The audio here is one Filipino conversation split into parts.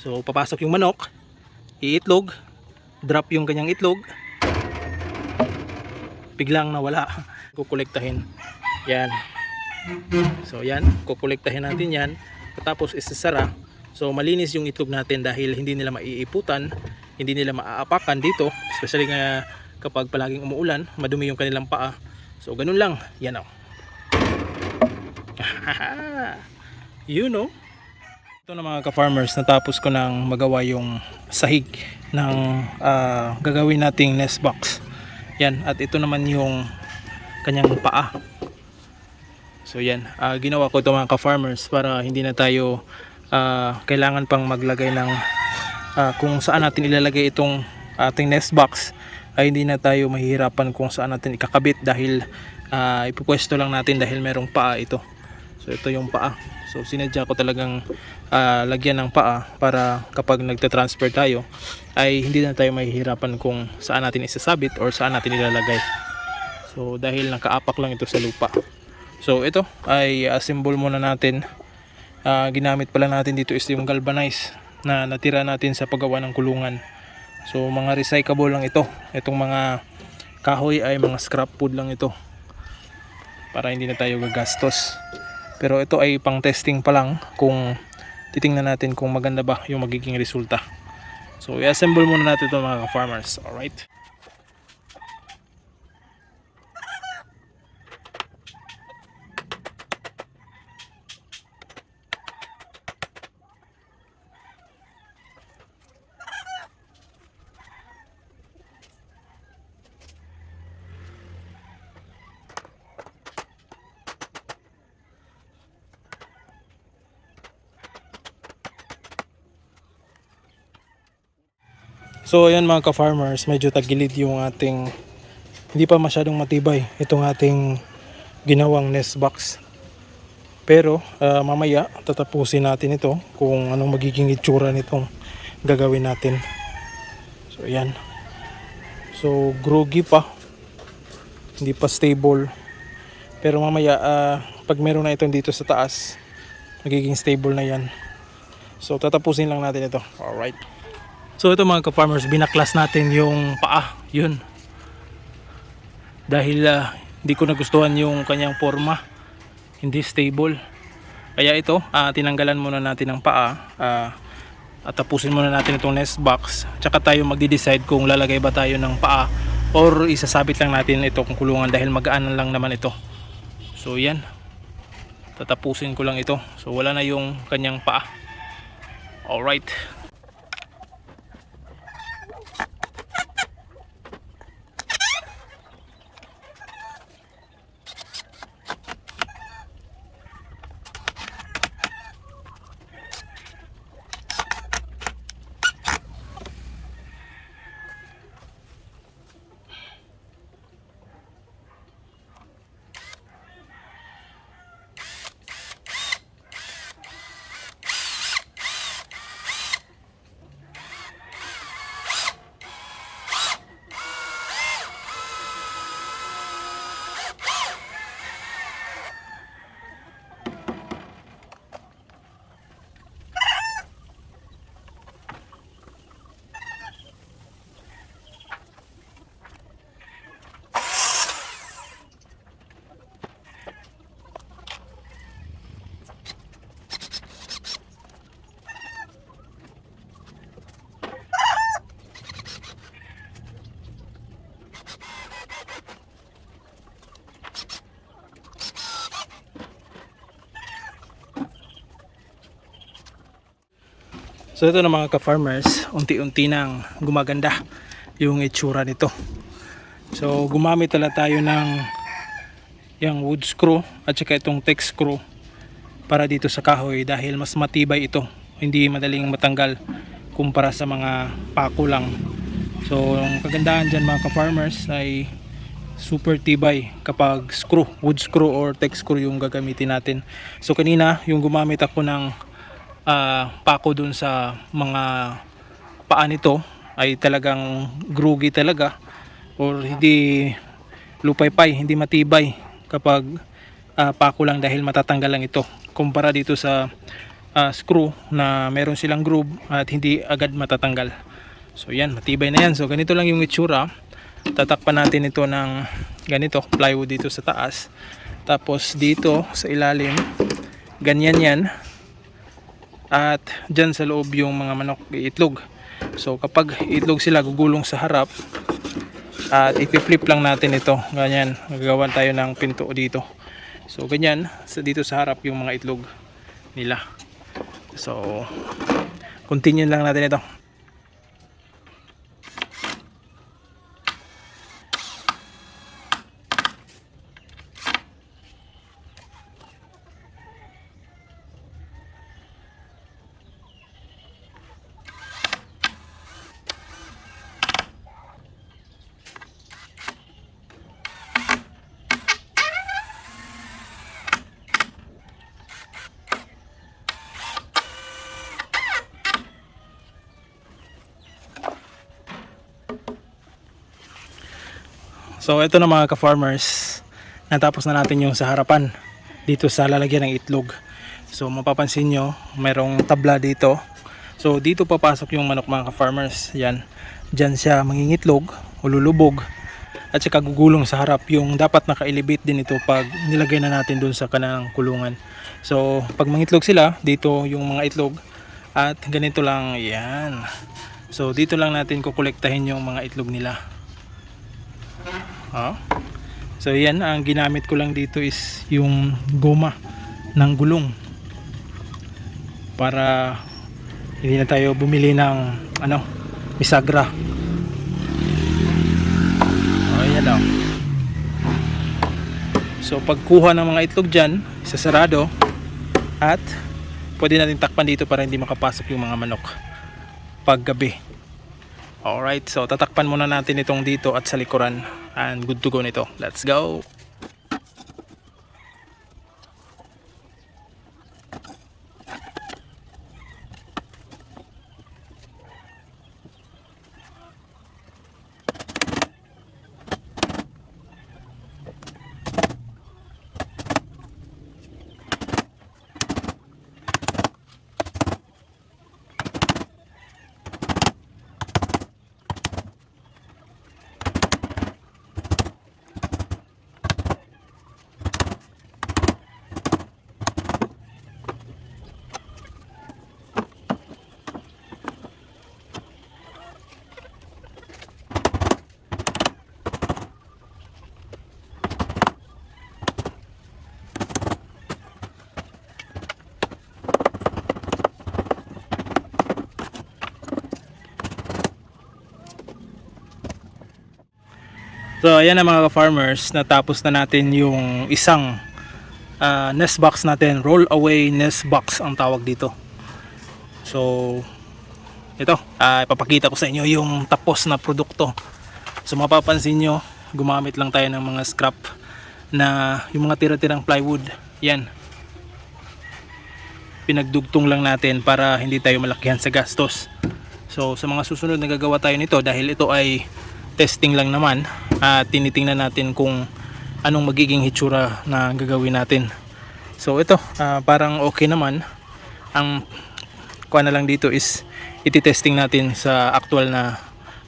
So papasok yung manok, iitlog, drop yung kanyang itlog, biglang nawala. Kukolektahin yan. So yan, kukolektahin natin yan, tapos isasara. So malinis yung itlog natin dahil hindi nila maiiputan, hindi nila maaapakan dito, especially nga kapag palaging umuulan, madumi yung kanilang paa. So ganun lang, yan o. You know. Ito na mga ka-farmers, natapos ko nang magawa yung sahig ng gagawin nating nest box. Yan, at ito naman yung kanyang paa. So yan, ginawa ko ito mga ka-farmers para hindi na tayo kailangan pang maglagay ng kung saan natin ilalagay itong ating nest box, ay hindi na tayo mahihirapan kung saan natin ikakabit dahil ipupwesto lang natin dahil merong paa ito. So ito yung paa. So sinadya ko talagang lagyan ng paa para kapag nagte-transfer tayo ay hindi na tayo mahihirapan kung saan natin isasabit or saan natin ilalagay. So dahil nakaapak lang ito sa lupa. So ito ay assemble muna natin. Ginamit pala natin dito is yung galvanize na natira natin sa paggawa ng kulungan. So mga recyclable lang ito. Itong mga kahoy ay mga scrap wood lang ito para hindi na tayo gagastos. Pero ito ay pang testing pa lang kung titingnan natin kung maganda ba yung magiging resulta. So i-assemble muna natin ito mga farmers. Alright. So ayan mga ka-farmers, medyo tagilid yung ating, hindi pa masyadong matibay itong ating ginawang nest box. Pero mamaya tatapusin natin ito kung anong magiging itsura nitong gagawin natin. So ayan. So groggy pa, hindi pa stable. Pero mamaya pag meron na itong dito sa taas, magiging stable na yan. So tatapusin lang natin ito. Alright. So ito mga ka-farmers, binaklas natin yung paa, yun. Dahil hindi ko nagustuhan yung kanyang forma, hindi stable. Kaya ito, tinanggalan muna natin ng paa at tapusin muna natin itong nest box. Tsaka tayo magde-decide kung lalagay ba tayo ng paa or isasabit lang natin itong kulungan dahil magaan lang naman ito. So yan, tatapusin ko lang ito. So wala na yung kanyang paa. Alright. So ito na mga ka-farmers, unti-unti nang gumaganda yung itsura nito. So gumamit talaga tayo ng yung wood screw at saka itong teak screw para dito sa kahoy dahil mas matibay ito, hindi madaling matanggal kumpara sa mga pako lang. So ang kagandahan dyan mga ka-farmers ay super tibay kapag screw, wood screw or teak screw yung gagamitin natin. So kanina yung gumamit ako ng pako dun sa mga paa nito ay talagang groggy talaga or hindi lupay-pay, hindi matibay kapag pako lang dahil matatanggal lang ito kumpara dito sa screw na meron silang groove at hindi agad matatanggal. So yan, matibay na yan. So ganito lang yung itsura. Tatakpan natin ito ng ganito, plywood dito sa taas. Tapos dito sa ilalim, ganyan yan. At dyan sa loob yung mga manok iitlog. So kapag itlog sila, gugulong sa harap. At ipi-flip lang natin ito. Ganyan, gagawan tayo ng pinto dito. So ganyan, dito sa harap yung mga itlog nila. So continue lang natin ito. So ito na mga ka-farmers, natapos na natin yung sa harapan dito sa lalagyan ng itlog. So mapapansin nyo, mayroong tabla dito. So dito papasok yung manok mga ka-farmers. Yan, dyan siya mangingitlog, ululubog, at saka gugulong sa harap. Yung dapat naka-elevate din ito pag nilagay na natin dun sa kanang kulungan. So pag mangitlog sila, dito yung mga itlog. At ganito lang, yan. So dito lang natin kukolektahin yung mga itlog nila. So yan, ang ginamit ko lang dito is yung goma ng gulong para hindi na tayo bumili ng bisagra. Yan lang. So pagkuha ng mga itlog dyan, isasarado at pwede natin takpan dito para hindi makapasok yung mga manok pag gabi. Alright, so tatakpan muna natin itong dito at sa likuran. And good to go nito. Let's go! So ayan na mga ka-farmers, natapos na natin yung isang nest box natin. Roll away nest box ang tawag dito. So ito, ipapakita ko sa inyo yung tapos na produkto. So mapapansin nyo, gumamit lang tayo ng mga scrap na yung mga tira-tirang plywood. Yan, pinagdugtong lang natin para hindi tayo malakihan sa gastos. So sa mga susunod na gagawa tayo nito, dahil ito ay testing lang naman, tinitingnan natin kung anong magiging hitsura na gagawin natin. So ito, parang okay naman. Ang kuha na lang dito is ititesting natin sa actual na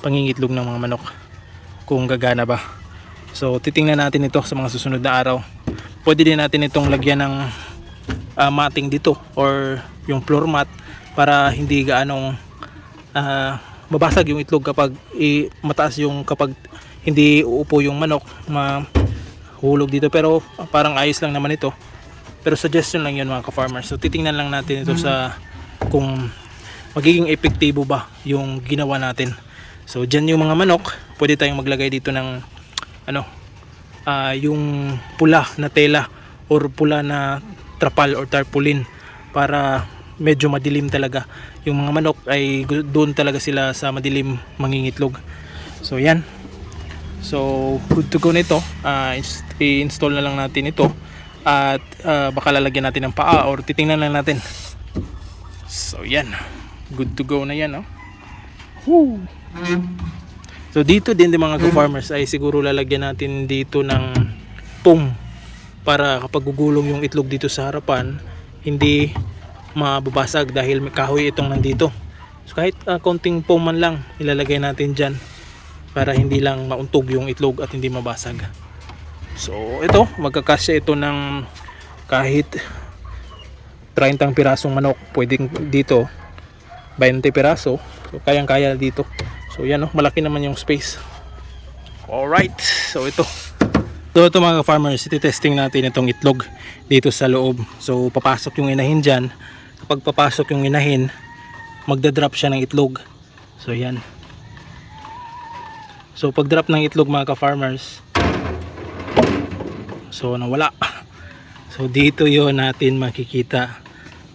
pangingitlog ng mga manok kung gagana ba. So titingnan natin ito sa mga susunod na araw. Pwede din natin itong lagyan ng matting dito or yung floor mat para hindi gaanong mabasag yung itlog kapag mataas yung, kapag hindi uupo yung manok, mahulog dito. Pero parang ayos lang naman ito, pero suggestion lang yun mga ka-farmers. So titingnan lang natin ito sa kung magiging epektibo ba yung ginawa natin. So dyan yung mga manok, pwede tayong maglagay dito ng yung pula na tela or pula na trapal or tarpaulin para medyo madilim talaga. Yung mga manok ay doon talaga sila sa madilim mangingitlog. So yan. So good to go nito. I-install na lang natin ito at baka lalagyan natin ng paa or titingnan lang natin. So yan. Good to go na yan, no? Woo! So dito din mga ka-farmers ay siguro lalagyan natin dito ng foam para kapag gugulong yung itlog dito sa harapan, hindi mababasag dahil may kahoy itong nandito. So kahit konting foam man lang ilalagay natin dyan para hindi lang mauntog yung itlog at hindi mabasag. So ito, magkakasya ito ng kahit 30 pirasong manok. Pwedeng dito 20 piraso. So kayang kaya dito. So yan, malaki naman yung space. Alright, so ito mga farmers, iti-testing natin itong itlog dito sa loob. So papasok yung inahin dyan. Kapag papasok yung inahin, magdadrop siya ng itlog. So yan. So pag drop ng itlog mga ka-farmers, so nawala. So dito yon natin makikita.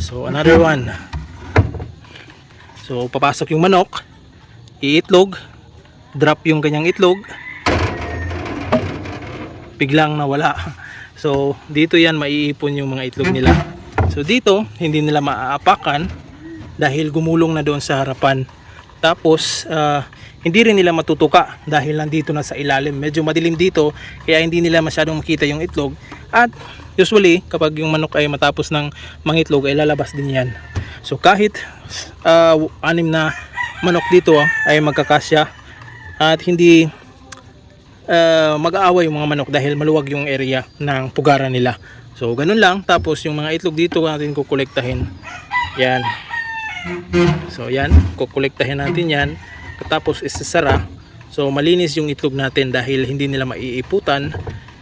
So another one. So papasok yung manok, iitlog, drop yung kanyang itlog, biglang nawala. So dito yan maiipon yung mga itlog nila. So dito hindi nila maaapakan dahil gumulong na doon sa harapan. Tapos hindi rin nila matutuka dahil nandito na sa ilalim. Medyo madilim dito kaya hindi nila masyadong makita yung itlog. At usually kapag yung manok ay matapos ng mangitlog ay lalabas din yan. So kahit 6 na manok dito ay magkakasya at hindi mag-aaway yung mga manok dahil maluwag yung area ng pugaran nila. So ganun lang. Tapos yung mga itlog dito natin kukolektahin. Yan. So yan, kukolektahin natin yan. Tapos isasara. So malinis yung itlog natin dahil hindi nila maiiputan,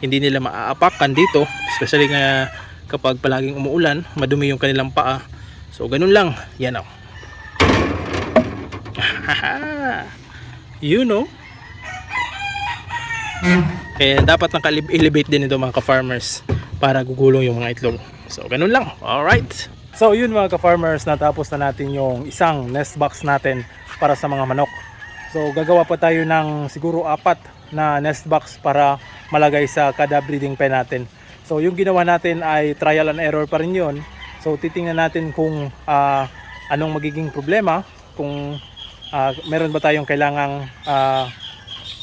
hindi nila maaapakan dito, especially nga kapag palaging umuulan, madumi yung kanilang paa. So ganun lang. Yan o. You know. Kaya dapat naka-elevate din ito mga ka-farmers para gugulong yung mga itlog. So ganun lang. Alright. So yun mga ka-farmers, natapos na natin yung isang nest box natin para sa mga manok. So gagawa pa tayo ng siguro 4 na nest box para malagay sa kada breeding pen natin. So yung ginawa natin ay trial and error pa rin yun. So titingnan natin kung anong magiging problema, kung meron ba tayong kailangang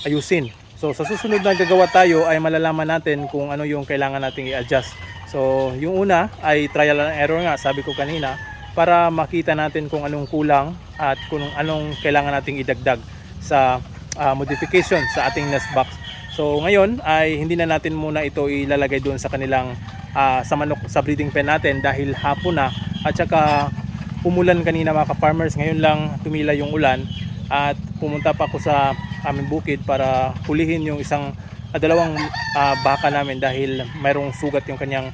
ayusin. So sa susunod na gagawa tayo ay malalaman natin kung ano yung kailangan nating i-adjust. So yung una ay trial and error nga, sabi ko kanina, para makita natin kung anong kulang at kung anong kailangan nating idagdag sa modification sa ating nest box. So ngayon ay hindi na natin muna ito ilalagay doon sa kanilang sa manok sa breeding pen natin dahil hapon na at saka umulan kanina mga ka-farmers. Ngayon lang tumila yung ulan at pumunta pa ako sa aming bukid para hulihin yung dalawang baka namin dahil mayroong sugat yung kanyang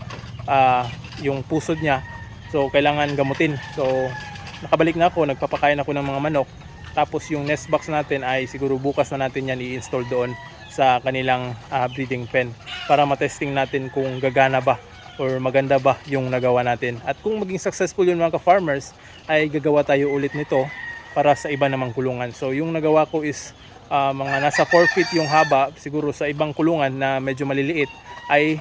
yung pusod niya. So kailangan gamutin. So nakabalik na ako, nagpapakain ako ng mga manok. Tapos yung nest box natin ay siguro bukas na natin yan i-install doon sa kanilang breeding pen para matesting natin kung gagana ba or maganda ba yung nagawa natin. At kung maging successful yun mga ka-farmers ay gagawa tayo ulit nito para sa iba namang kulungan. So yung nagawa ko is mga nasa 4 feet yung haba. Siguro sa ibang kulungan na medyo maliliit ay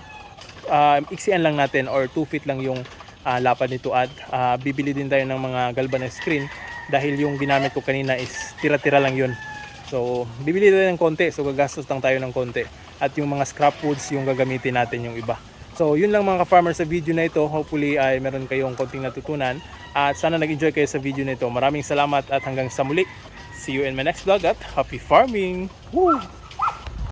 iksian lang natin or 2 feet lang yung lapad nito. At bibili din tayo ng mga galvanized screen dahil yung ginamit ko kanina is tira-tira lang yun. So bibili tayo ng konti, so gagastos lang tayo ng konti. At yung mga scrap woods yung gagamitin natin yung iba. So yun lang mga ka-farmers sa video na ito. Hopefully ay meron kayong konting natutunan at sana nag-enjoy kayo sa video na ito. Maraming salamat at hanggang sa muli. See you in my next vlog at happy farming! Woo!